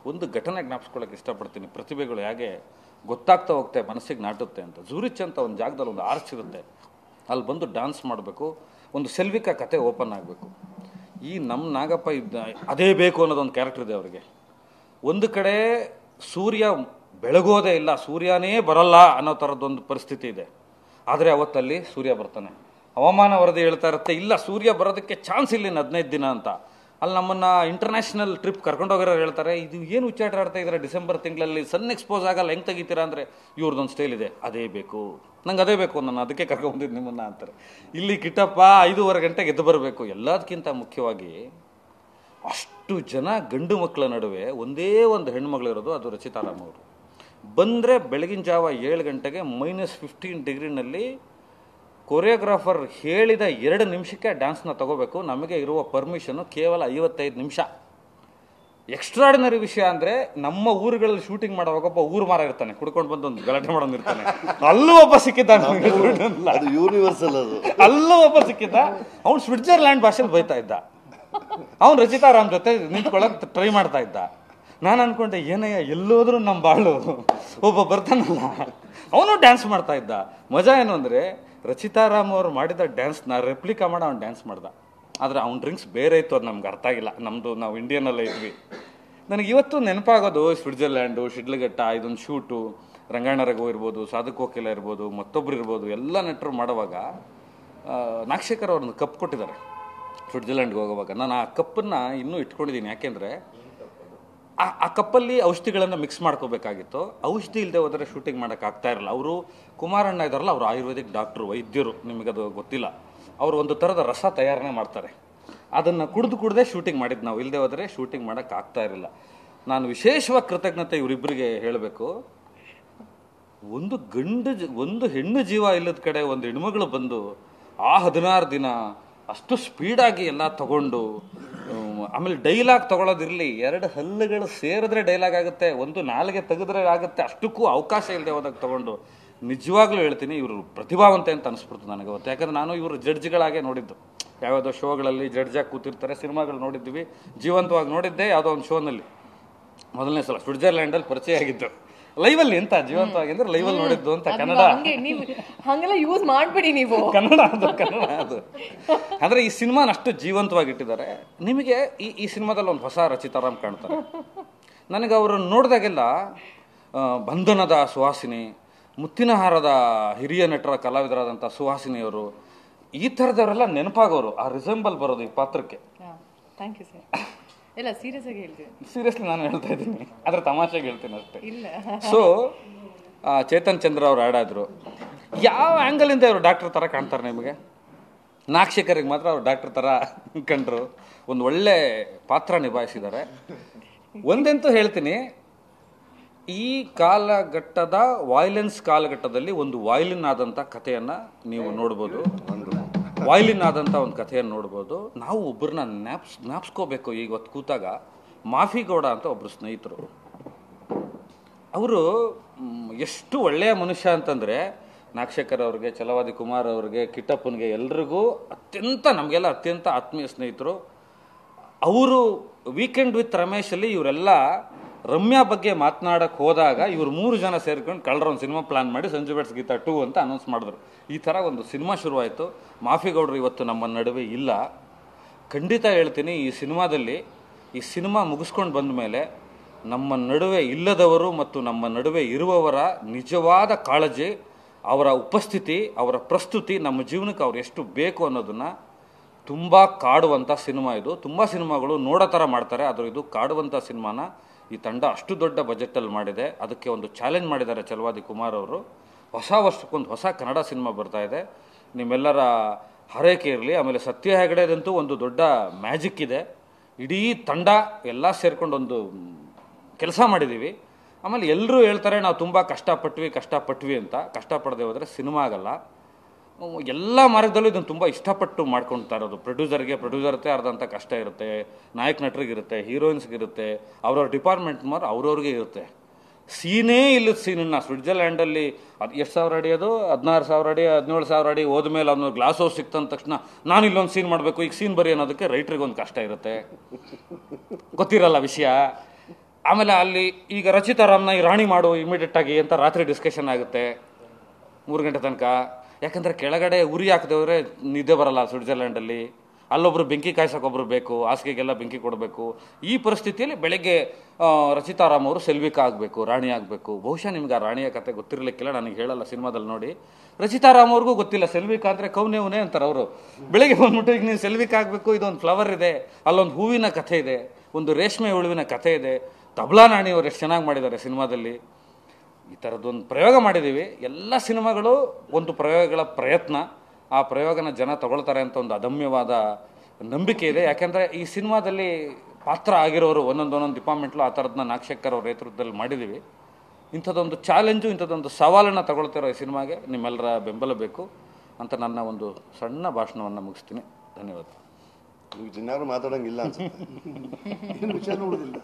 ಒಂದು ಘಟನೆ ಜ್ಞಾಪಿಸ್ಕೊಳ್ಳೋಕೆ ಇಷ್ಟಪಡ್ತೀನಿ. ಪ್ರತಿಭೆಗಳು ಹೇಗೆ ಗೊತ್ತಾಗ್ತಾ ಹೋಗ್ತವೆ, ಮನಸ್ಸಿಗೆ ನಾಟುತ್ತೆ ಅಂತ. ಝೂರಿಚ್ ಅಂತ ಒಂದು ಜಾಗದಲ್ಲಿ ಒಂದು ಆರ್ಚ್ ಇರುತ್ತೆ, ಅಲ್ಲಿ ಬಂದು ಡ್ಯಾನ್ಸ್ ಮಾಡಬೇಕು, ಒಂದು ಸೆಲ್ವಿಕಾ ಕತೆ ಓಪನ್ ಆಗಬೇಕು. ಈ ನಮ್ಮ ನಾಗಪ್ಪ ಅದೇ ಬೇಕು ಅನ್ನೋದೊಂದು ಕ್ಯಾರೆಕ್ಟರ್ ಇದೆ ಅವರಿಗೆ. ಒಂದು ಕಡೆ ಸೂರ್ಯ ಬೆಳಗೋದೇ ಇಲ್ಲ, ಸೂರ್ಯನೇ ಬರಲ್ಲ ಅನ್ನೋ ಥರದ್ದೊಂದು ಪರಿಸ್ಥಿತಿ ಇದೆ. ಆದರೆ ಅವತ್ತಲ್ಲಿ ಸೂರ್ಯ ಬರ್ತಾನೆ. ಹವಾಮಾನ ವರದಿ ಹೇಳ್ತಾ ಇರುತ್ತೆ, ಇಲ್ಲ ಸೂರ್ಯ ಬರೋದಕ್ಕೆ ಚಾನ್ಸ್ ಇಲ್ಲ ಇನ್ನು 15 ದಿನ ಅಂತ. ಅಲ್ಲಿ ನಮ್ಮನ್ನು ಇಂಟರ್ನ್ಯಾಷನಲ್ ಟ್ರಿಪ್ ಕರ್ಕೊಂಡೋಗಿರೋರು ಹೇಳ್ತಾರೆ, ಇದು ಏನು ಹುಚ್ಚಾಟ ಆಡ್ತಾ ಇದ್ದಾರೆ ಡಿಸೆಂಬರ್ ತಿಂಗಳಲ್ಲಿ, ಸನ್ ಎಕ್ಸ್ಪೋಸ್ ಆಗಲ್ಲ, ಹೆಂಗೆ ತೆಗಿತೀರಾ ಅಂದರೆ ಇವ್ರದ್ದೊಂದು ಸ್ಟೈಲ್ ಇದೆ, ಅದೇ ಬೇಕು, ನಂಗೆ ಅದೇ ಬೇಕು, ನಾನು ಅದಕ್ಕೆ ಕರ್ಕೊಂಬಂದಿದ್ದು ನಿಮ್ಮನ್ನು ಅಂತಾರೆ. ಇಲ್ಲಿ ಕಿಟ್ಟಪ್ಪ 5:15 ಗಂಟೆಗೆ ಎದ್ದು ಬರಬೇಕು. ಎಲ್ಲದಕ್ಕಿಂತ ಮುಖ್ಯವಾಗಿ ಅಷ್ಟು ಜನ ಗಂಡು ಮಕ್ಕಳ ನಡುವೆ ಒಂದೇ ಒಂದು ಹೆಣ್ಮಗಳಿರೋದು, ಅದು ರಚಿತಾರಾಮ್ ಅವರು. ಬಂದರೆ ಬೆಳಗಿನ ಜಾವ 7 ಗಂಟೆಗೆ -15 ಡಿಗ್ರಿನಲ್ಲಿ ಕೊರಿಯೋಗ್ರಾಫರ್ ಹೇಳಿದ 2 ನಿಮಿಷಕ್ಕೆ ಡ್ಯಾನ್ಸ್ನ ತಗೋಬೇಕು. ನಮಗೆ ಇರುವ ಪರ್ಮಿಷನ್ನು ಕೇವಲ 55 ನಿಮಿಷ. ಎಕ್ಸ್ಟ್ರಾರ್ಡಿನರಿ ವಿಷಯ ಅಂದರೆ, ನಮ್ಮ ಊರುಗಳಲ್ಲಿ ಶೂಟಿಂಗ್ ಮಾಡುವಾಗ ಒಬ್ಬ ಊರು ಮಾರ ಇರ್ತಾನೆ, ಕುಡ್ಕೊಂಡು ಬಂದು ಒಂದು ಗಲಾಟೆ ಮಾಡೋನಿರ್ತಾನೆ. ಅಲ್ಲೂ ಒಬ್ಬ ಸಿಕ್ಕಿದ್ದ, ಯೂನಿವರ್ಸಲ್ ಅದು. ಅಲ್ಲೂ ಒಬ್ಬ ಸಿಕ್ಕಿದ್ದ, ಅವ್ನು ಸ್ವಿಟ್ಜರ್ಲ್ಯಾಂಡ್ ಭಾಷೆಲಿ ಬೈತಾ ಇದ್ದ. ಅವ್ನು ರಚಿತಾರಾಮ್ ಜೊತೆ ನಿಂತ್ಕೊಳ್ಳೋಕೆ ಟ್ರೈ ಮಾಡ್ತಾ ಇದ್ದ. ನಾನು ಅನ್ಕೊಂಡೆ, ಏನಯ್ಯ ಎಲ್ಲೋದ್ರೂ ನಮ್ಮ ಬಾಳು ಒಬ್ಬ ಬರ್ತಾನಲ್ಲ, ಅವನು ಡ್ಯಾನ್ಸ್ ಮಾಡ್ತಾ ಇದ್ದ. ಮಜಾ ಏನು ಅಂದರೆ, ರಚಿತಾರಾಮ್ ಅವರು ಮಾಡಿದ ಡ್ಯಾನ್ಸ್ನ ರೆಪ್ಲಿಕಾ ಮಾಡಿ ಅವ್ನು ಡ್ಯಾನ್ಸ್ ಮಾಡ್ದ. ಆದರೆ ಅವ್ನ ಡ್ರಿಂಕ್ಸ್ ಬೇರೆ ಇತ್ತು, ಅದು ನಮ್ಗೆ ಅರ್ಥ ಆಗಿಲ್ಲ. ನಾವು ಇಂಡಿಯನಲ್ಲೇ ಇದ್ವಿ. ನನಗೆ ಇವತ್ತು ನೆನಪಾಗೋದು ಸ್ವಿಟ್ಜರ್ಲ್ಯಾಂಡು, ಶಿಡ್ಲಘಟ್ಟ, ಇದೊಂದು ಶೂಟು, ರಂಗಾಯಣ ರಘು ಇರ್ಬೋದು, ಸಾಧಕ್ ಕೋಕಿಲ ಇರ್ಬೋದು, ಮತ್ತೊಬ್ರು ಇರ್ಬೋದು, ಎಲ್ಲ ನಟರು ಮಾಡುವಾಗ ನಾಗಶೇಖರ್ ಅವ್ರನ್ನ ಕಪ್ ಕೊಟ್ಟಿದ್ದಾರೆ ಸ್ವಿಟ್ಜರ್ಲ್ಯಾಂಡ್ಗೆ ಹೋಗುವಾಗ. ನಾನು ಆ ಕಪ್ಪನ್ನು ಇನ್ನೂ ಇಟ್ಕೊಂಡಿದ್ದೀನಿ. ಯಾಕೆಂದರೆ ಆ ಕಪ್ಪಲ್ಲಿ ಔಷಧಿಗಳನ್ನು ಮಿಕ್ಸ್ ಮಾಡ್ಕೋಬೇಕಾಗಿತ್ತು. ಔಷಧಿ ಇಲ್ಲದೆ ಹೋದರೆ ಶೂಟಿಂಗ್ ಮಾಡೋಕ್ಕಾಗ್ತಾ ಇರಲ್ಲ. ಅವರು ಕುಮಾರಣ್ಣ ಇದ್ದಾರಲ್ಲ, ಅವರು ಆಯುರ್ವೇದಿಕ್ ಡಾಕ್ಟ್ರು, ವೈದ್ಯರು, ನಿಮಗದು ಗೊತ್ತಿಲ್ಲ. ಅವರು ಒಂದು ಥರದ ರಸ ತಯಾರಣೆ ಮಾಡ್ತಾರೆ, ಅದನ್ನು ಕುಡಿದೇ ಶೂಟಿಂಗ್ ಮಾಡಿದ್ದು ನಾವು. ಇಲ್ಲದೆ ಹೋದರೆ ಶೂಟಿಂಗ್ ಮಾಡೋಕ್ಕಾಗ್ತಾ ಇರಲಿಲ್ಲ. ನಾನು ವಿಶೇಷವಾಗಿ ಕೃತಜ್ಞತೆ ಇವರಿಬ್ಬರಿಗೆ ಹೇಳಬೇಕು. ಒಂದು ಹೆಣ್ಣು ಜೀವ ಇಲ್ಲದ ಕಡೆ ಒಂದು ಹೆಣ್ಮಗಳು ಬಂದು ಆ 16 ದಿನ ಅಷ್ಟು ಸ್ಪೀಡಾಗಿ ಎಲ್ಲ ತಗೊಂಡು, ಆಮೇಲೆ ಡೈಲಾಗ್ ತಗೊಳ್ಳೋದಿರಲಿ, 2 ಹಲ್ಲುಗಳು ಸೇರಿದ್ರೆ ಡೈಲಾಗ್ ಆಗುತ್ತೆ, ಒಂದು ನಾಲಿಗೆ ತೆಗೆದ್ರೆ ಆಗುತ್ತೆ, ಅಷ್ಟಕ್ಕೂ ಅವಕಾಶ ಇಲ್ಲದೆ ಹೋದಾಗ ತಗೊಂಡು. ನಿಜವಾಗ್ಲೂ ಹೇಳ್ತೀನಿ, ಇವರು ಪ್ರತಿಭಾವಂತೆ ಅಂತ ಅನಿಸ್ಬಿಡ್ತು ನನಗೆ ಅವತ್ತು. ಯಾಕಂದ್ರೆ ನಾನು ಇವರು ಜಡ್ಜ್ಗಳಾಗೆ ನೋಡಿದ್ದು, ಯಾವ್ಯಾವುದೋ ಶೋಗಳಲ್ಲಿ ಜಡ್ಜಾಗಿ ಕೂತಿರ್ತಾರೆ, ಸಿನಿಮಾಗಳು ನೋಡಿದ್ವಿ, ಜೀವಂತವಾಗಿ ನೋಡಿದ್ದೆ ಯಾವುದೋ ಒಂದು ಶೋನಲ್ಲಿ ಮೊದಲನೇ ಸಲ ಸ್ವಿಟ್ಜರ್ಲ್ಯಾಂಡಲ್ಲಿ ಪರಿಚಯ ಆಗಿದ್ದು. ಲೈವಲ್ಲಿ ಎಂತ ಜೀವಂತವಾಗಿ ಅಂದ್ರೆ ಲೈವಲ್ಲಿ ನೋಡಿದ್ದು ಅಂತ. ಕನ್ನಡ ಹಂಗೆಲ್ಲ ಯೂಸ್ ಮಾಡ್ಬೇಡಿ ನೀವು, ಕನ್ನಡ ಅದು. ಅಂದ್ರೆ ಈ ಸಿನಿಮಾನ ಅಷ್ಟು ಜೀವಂತವಾಗಿ ಇಟ್ಟಿದ್ದಾರೆ. ನಿಮಗೆ ಈ ಸಿನಿಮಾದಲ್ಲಿ ಒಂದು ಹೊಸ ರಚಿತಾರಾಮ್ ಕಾಣ್ತಾರೆ. ನನಗೆ ಅವರನ್ನು ನೋಡಿದಾಗೆಲ್ಲ ಬಂಧನದ ಸುಹಾಸಿನಿ, ಮುತ್ತಿನಹಾರದ ಹಿರಿಯ ನಟರ ಕಲಾವಿದರಾದಂಥ ಸುಹಾಸಿನಿಯವರು, ಈ ಥರದವರೆಲ್ಲ ನೆನಪಾಗೋರು, ಆ ರಿಸೆಂಬಲ್ ಬರೋದು ಈ ಪಾತ್ರಕ್ಕೆ. Thank you sir. ಎಲ್ಲ ಸೀರಿಯಸ್ ಆಗಿ ಹೇಳ್ತೀನಿ, ಸೀರಿಯಸ್ಲಿ ನಾನು ಹೇಳ್ತಾ ಇದ್ದೀನಿ, ಆದರೆ ತಮಾಷೆಗೆ ಹೇಳ್ತೀನಿ ಅಷ್ಟೇ. ಸೊ ಚೇತನ್ ಚಂದ್ರ ಅವ್ರು ಆಡಾದ್ರು. ಯಾವ ಆ್ಯಂಗಲಿಂದ ಅವರು ಡಾಕ್ಟರ್ ಥರ ಕಾಣ್ತಾರೆ ನಿಮಗೆ? ನಾಗಶೇಖರಿಗೆ ಮಾತ್ರ ಅವ್ರು ಡಾಕ್ಟರ್ ಥರ ಕಂಡ್ರು. ಒಂದು ಒಳ್ಳೆ ಪಾತ್ರ ನಿಭಾಯಿಸಿದ್ದಾರೆ. ಒಂದಂತೂ ಹೇಳ್ತೀನಿ, ಈ ಕಾಲಘಟ್ಟದ ವಾಯ್ಲೆನ್ಸ್ ಕಾಲಘಟ್ಟದಲ್ಲಿ ಒಂದು ವಾಯ್ಲಿನ್ ಆದಂಥ ಕಥೆಯನ್ನು ನೀವು ನೋಡ್ಬೋದು, ವಾಯ್ಲಿನ್ ಆದಂಥ ಒಂದು ಕಥೆಯನ್ನು ನೋಡ್ಬೋದು. ನಾವು ಒಬ್ಬರನ್ನ ಜ್ಞಾಪಿಸ್ಕೋಬೇಕು. ಈಗ ಹೊತ್ತು ಕೂತಾಗ ಮಾಫಿಗೌಡ ಅಂತ ಒಬ್ಬರು ಸ್ನೇಹಿತರು, ಅವರು ಎಷ್ಟು ಒಳ್ಳೆಯ ಮನುಷ್ಯ ಅಂತಂದರೆ, ನಾಗಶೇಖರ್ ಅವ್ರಿಗೆ, ಛಲವಾದಿ ಕುಮಾರ್ ಅವ್ರಿಗೆ, ಕಿಟ್ಟಪ್ಪನಿಗೆ, ಎಲ್ರಿಗೂ ನಮಗೆಲ್ಲ ಅತ್ಯಂತ ಆತ್ಮೀಯ ಸ್ನೇಹಿತರು. ಅವರು ವೀಕೆಂಡ್ ವಿತ್ ರಮೇಶಲ್ಲಿ ಇವರೆಲ್ಲ ರಮ್ಯಾ ಬಗ್ಗೆ ಮಾತನಾಡಕ್ಕೆ ಹೋದಾಗ ಇವರು 3 ಜನ ಸೇರ್ಕೊಂಡು ಕಳ್ಳರ ಒಂದು ಸಿನಿಮಾ ಪ್ಲಾನ್ ಮಾಡಿ ಸಂಜು ಬೆಟ್ಸ್ ಗೀತಾ 2 ಅಂತ ಅನೌನ್ಸ್ ಮಾಡಿದ್ರು. ಈ ಥರ ಒಂದು ಸಿನಿಮಾ ಶುರುವಾಯಿತು. ಮಾಫಿಗೌಡರು ಇವತ್ತು ನಮ್ಮ ನಡುವೆ ಇಲ್ಲ. ಖಂಡಿತ ಹೇಳ್ತೀನಿ, ಈ ಸಿನಿಮಾ ಮುಗಿಸ್ಕೊಂಡು ಬಂದ ಮೇಲೆ ನಮ್ಮ ನಡುವೆ ಇಲ್ಲದವರು ಮತ್ತು ನಮ್ಮ ನಡುವೆ ಇರುವವರ ನಿಜವಾದ ಕಾಳಜಿ, ಅವರ ಉಪಸ್ಥಿತಿ, ಅವರ ಪ್ರಸ್ತುತಿ ನಮ್ಮ ಜೀವನಕ್ಕೆ ಅವ್ರು ಎಷ್ಟು ಬೇಕು ಅನ್ನೋದನ್ನು ತುಂಬ ಕಾಡುವಂಥ ಸಿನಿಮಾ ಇದು. ತುಂಬ ಸಿನಿಮಾಗಳು ನೋಡೋ ಥರ ಮಾಡ್ತಾರೆ, ಆದರೂ ಇದು ಕಾಡುವಂಥ ಸಿನಿಮಾನ ಈ ತಂಡ ಅಷ್ಟು ದೊಡ್ಡ ಬಜೆಟಲ್ಲಿ ಮಾಡಿದೆ. ಅದಕ್ಕೆ ಒಂದು ಚಾಲೆಂಜ್ ಮಾಡಿದ್ದಾರೆ ಛಲವಾದಿ ಕುಮಾರ್ ಅವರು. ಹೊಸ ವರ್ಷಕ್ಕೊಂದು ಹೊಸ ಕನ್ನಡ ಸಿನಿಮಾ ಬರ್ತಾ ಇದೆ, ನಿಮ್ಮೆಲ್ಲರ ಹಾರೈಕೆ ಇರಲಿ. ಆಮೇಲೆ ಸತ್ಯ ಹೆಗಡೆದಂತೂ ಒಂದು ದೊಡ್ಡ ಮ್ಯಾಜಿಕ್ ಇದೆ. ಇಡೀ ತಂಡ ಎಲ್ಲ ಸೇರ್ಕೊಂಡು ಒಂದು ಕೆಲಸ ಮಾಡಿದ್ದೀವಿ. ಆಮೇಲೆ ಎಲ್ಲರೂ ಹೇಳ್ತಾರೆ ನಾವು ತುಂಬ ಕಷ್ಟಪಟ್ವಿ ಅಂತ. ಕಷ್ಟಪಡದೆ ಹೋದರೆ ಸಿನಿಮಾ ಆಗಲ್ಲ. ಎಲ್ಲ ಮಾರ್ಗದಲ್ಲೂ ಇದನ್ನು ತುಂಬ ಇಷ್ಟಪಟ್ಟು ಮಾಡ್ಕೊಳ್ತಾ ಇರೋದು. ಪ್ರೊಡ್ಯೂಸರ್ಗೆ ಅರ್ಧಂಥ ಕಷ್ಟ ಇರುತ್ತೆ, ನಾಯಕ ನಟರಿಗಿರುತ್ತೆ, ಹೀರೋಯಿನ್ಸ್ಗಿರುತ್ತೆ, ಅವ್ರವ್ರ ಡಿಪಾರ್ಟ್ಮೆಂಟ್ ಅವ್ರವ್ರಿಗೆ ಇರುತ್ತೆ. ಸೀನೇ ಇಲ್ಲದ ಸೀನನ್ನು ಸ್ವಿಟ್ಜರ್ಲ್ಯಾಂಡಲ್ಲಿ ಎಷ್ಟು ಸಾವಿರ ಅಡಿ, ಅದು 16,000 ಅಡಿ 17,000 ಅಡಿ ಹೋದ್ಮೇಲೆ ಅವನು ಗ್ಲಾಸ್ ಹೌಸ್ ಸಿಕ್ತಂದ ತಕ್ಷಣ ನಾನು ಇಲ್ಲೊಂದು ಸೀನ್ ಮಾಡಬೇಕು, ಈಗ ಸೀನ್ ಬರೀ ಅನ್ನೋದಕ್ಕೆ ರೈಟ್ರಿಗೆ ಒಂದು ಕಷ್ಟ ಇರುತ್ತೆ, ಗೊತ್ತಿರಲ್ಲ ವಿಷಯ. ಆಮೇಲೆ ಅಲ್ಲಿ ಈಗ ರಚಿತಾರಾಮ್ನ ಈ ರಾಣಿ ಮಾಡು ಇಮಿಡಿಯೇಟ್ ಆಗಿ ಅಂತ ರಾತ್ರಿ ಡಿಸ್ಕಷನ್ ಆಗುತ್ತೆ 3 ಗಂಟೆ ತನಕ. ಯಾಕಂದರೆ ಕೆಳಗಡೆ ಉರಿ ಹಾಕಿದವ್ರೆ ನಿದ್ದೆ ಬರಲ್ಲ ಸ್ವಿಟ್ಜರ್ಲ್ಯಾಂಡಲ್ಲಿ. ಅಲ್ಲೊಬ್ರು ಬೆಂಕಿ ಕಾಯ್ಸೋಕೊಬ್ರು ಬೇಕು, ಹಾಸಿಗೆಗೆಲ್ಲ ಬೆಂಕಿ ಕೊಡಬೇಕು. ಈ ಪರಿಸ್ಥಿತಿಯಲ್ಲಿ ಬೆಳಗ್ಗೆ ರಚಿತಾರಾಮ್ ಅವರು ಸೆಲ್ವಿಕಾ ಆಗಬೇಕು, ರಾಣಿ ಆಗಬೇಕು. ಬಹುಶಃ ನಿಮ್ಗೆ ಆ ರಾಣಿಯ ಕತೆ ಗೊತ್ತಿರಲಿಕ್ಕಿಲ್ಲ, ನನಗೆ ಹೇಳಲ್ಲ, ಸಿನಿಮಾದಲ್ಲಿ ನೋಡಿ. ರಚಿತಾರಾಮ್ ಅವ್ರಿಗೂ ಗೊತ್ತಿಲ್ಲ ಸೆಲ್ವಿಕಾ ಅಂದರೆ ಕೌನೇ ಅಂತಾರೆ ಅವರು. ಬೆಳಗ್ಗೆ ಬಂದ್ಬಿಟ್ಟು ಈಗ ನೀವು ಸೆಲ್ವಿಕಾ ಆಗಬೇಕು, ಇದೊಂದು ಫ್ಲವರ್ ಇದೆ, ಅಲ್ಲೊಂದು ಹೂವಿನ ಕಥೆ ಇದೆ, ಒಂದು ರೇಷ್ಮೆ ಹುಳುವಿನ ಕಥೆ ಇದೆ. ತಬ್ಲಾ ನಾಣಿ ಅವರು ಎಷ್ಟು ಚೆನ್ನಾಗಿ ಮಾಡಿದ್ದಾರೆ ಸಿನಿಮಾದಲ್ಲಿ. ಈ ಥರದ್ದೊಂದು ಪ್ರಯೋಗ ಮಾಡಿದ್ದೀವಿ. ಎಲ್ಲ ಸಿನಿಮಾಗಳು ಒಂದು ಪ್ರಯೋಗಗಳ ಪ್ರಯತ್ನ. ಆ ಪ್ರಯೋಗನ ಜನ ತಗೊಳ್ತಾರೆ ಅಂತ ಒಂದು ಅದಮ್ಯವಾದ ನಂಬಿಕೆ ಇದೆ. ಯಾಕೆಂದರೆ ಈ ಸಿನಿಮಾದಲ್ಲಿ ಪಾತ್ರ ಆಗಿರೋರು ಒಂದೊಂದು ಡಿಪಾರ್ಟ್ಮೆಂಟ್ಲು ಆ ಥರದನ್ನ ನಾಗಶೇಖರ್ ಅವ್ರ ನೇತೃತ್ವದಲ್ಲಿ ಮಾಡಿದ್ದೀವಿ. ಇಂಥದ್ದೊಂದು ಚಾಲೆಂಜು, ಇಂಥದ್ದೊಂದು ಸವಾಲನ್ನು ತಗೊಳ್ತಿರೋ ಈ ಸಿನಿಮಾಗೆ ನಿಮ್ಮೆಲ್ಲರ ಬೆಂಬಲ ಬೇಕು ಅಂತ ನನ್ನ ಒಂದು ಸಣ್ಣ ಭಾಷಣವನ್ನು ಮುಗಿಸ್ತೀನಿ. ಧನ್ಯವಾದ. ಇನ್ಯಾರು ಮಾತಾಡೋಂಗಿಲ್ಲ ಅನ್ಸುತ್ತೆ. ಏನು ವಿಷಯ ನೋಡೋದಿಲ್ಲ.